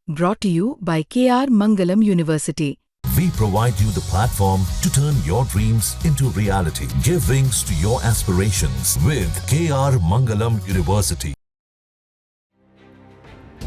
Brought to you by KR Mangalam University. We provide you the platform to turn your dreams into reality. Give wings to your aspirations with KR Mangalam University.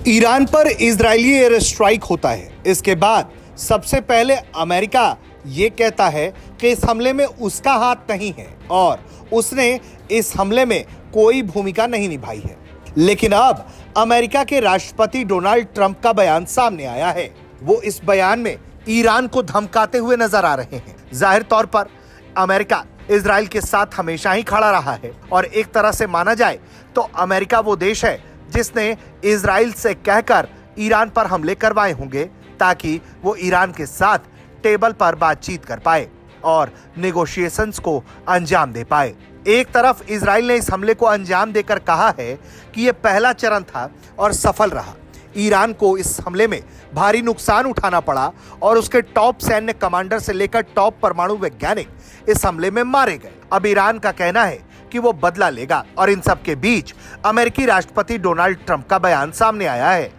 Iran पर Israeli air strike होता है। इसके बाद सबसे पहले America ये कहता है कि इस हमले में उसका हाथ नहीं है और उसने इस हमले में कोई भूमिका नहीं निभाई है। लेकिन अब अमेरिका के राष्ट्रपति डोनाल्ड ट्रंप का बयान सामने आया है। वो इस बयान में ईरान को धमकाते हुए नजर आ रहे हैं। जाहिर तौर पर अमेरिका इजराइल के साथ हमेशा ही खड़ा रहा है और एक तरह से माना जाए तो अमेरिका वो देश है जिसने इजराइल से कहकर ईरान पर हमले करवाए होंगे ताकि वो ईरान के साथ टेबल पर बातचीत कर पाए और नेगोशिएशंस को अंजाम दे पाए। एक तरफ इजराइल ने इस हमले को अंजाम देकर कहा है कि यह पहला चरण था और सफल रहा। ईरान को इस हमले में भारी नुकसान उठाना पड़ा और उसके टॉप सैन्य कमांडर से लेकर टॉप परमाणु वैज्ञानिक इस हमले में मारे गए। अब ईरान का कहना है कि वो बदला लेगा और इन सब के बीच अमेरिकी राष्ट्रपति डोनाल्ड ट्रंप का बयान सामने आया है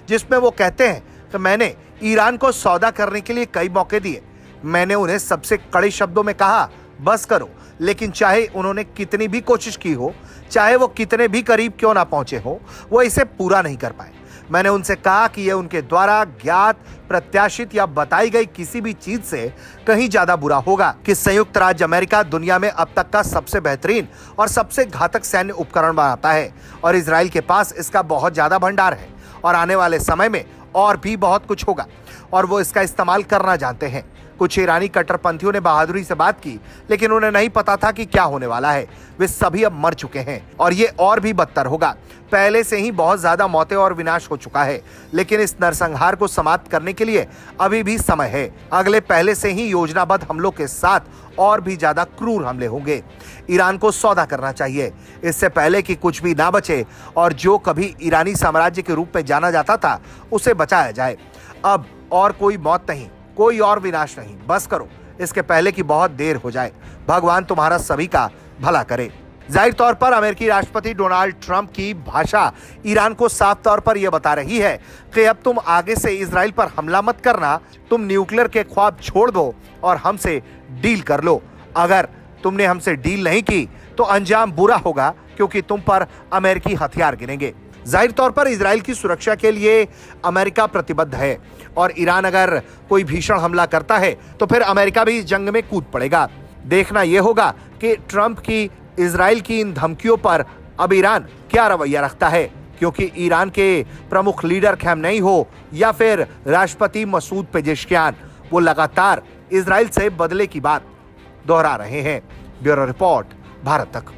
जिसमें वो कहते हैं कि मैंने ईरान को सौदा करने के लिए कई मौके दिए। मैंने उन्हें सबसे कड़े शब्दों में कहा बस करो, लेकिन चाहे उन्होंने कितनी भी कोशिश की हो, चाहे वो कितने भी करीब क्यों ना पहुंचे हो, वो इसे पूरा नहीं कर पाए। मैंने उनसे कहा कि यह उनके द्वारा ज्ञात, प्रत्याशित या बताई गई किसी भी चीज से कहीं ज्यादा बुरा होगा कि संयुक्त राज्य अमेरिका दुनिया में अब तक का सबसे बेहतरीन और सबसे घातक सैन्य उपकरण बनाता है और इजराइल के पास इसका बहुत ज्यादा भंडार है और आने वाले समय में और भी बहुत कुछ होगा और वो इसका इस्तेमाल करना जानते हैं। कुछ ईरानी कट्टरपंथियों ने बहादुरी से बात की, लेकिन उन्हें नहीं पता था कि क्या होने वाला है। वे सभी अब मर चुके हैं और ये और भी बदतर होगा। पहले से ही बहुत ज्यादा मौतें और विनाश हो चुका है, लेकिन इस नरसंहार को समाप्त करने के लिए अभी भी समय है। अगले पहले से ही योजनाबद्ध हमलों के साथ और भी ज्यादा क्रूर हमले होंगे। ईरान को सौदा करना चाहिए इससे पहले कि कुछ भी ना बचे और जो कभी ईरानी साम्राज्य के रूप में जाना जाता था उसे बचाया जाए। अब और कोई मौत नहीं, कोई और विनाश नहीं, बस करो इसके पहले कि बहुत देर हो जाए। भगवान तुम्हारा सभी का भला करे। जाहिर तौर पर अमेरिकी राष्ट्रपति डोनाल्ड ट्रंप की भाषा ईरान को साफ तौर पर यह बता रही है कि अब तुम आगे से इजराइल पर हमला मत करना, तुम न्यूक्लियर के ख्वाब छोड़ दो और हमसे डील कर लो। अगर तुमने हमसे डील नहीं की तो अंजाम बुरा होगा क्योंकि तुम पर अमेरिकी हथियार गिरेंगे। जाहिर तौर पर इजराइल की सुरक्षा के लिए अमेरिका प्रतिबद्ध है और ईरान अगर कोई भीषण हमला करता है तो फिर अमेरिका भी इस जंग में कूद पड़ेगा। देखना यह होगा कि ट्रंप की इजराइल की इन धमकियों पर अब ईरान क्या रवैया रखता है, क्योंकि ईरान के प्रमुख लीडर खamenei हो या फिर राष्ट्रपति मसूद पेजेश्कियान, वो लगातार इजराइल से बदले की बात दोहरा रहे हैं। ब्यूरो रिपोर्ट, भारत तक।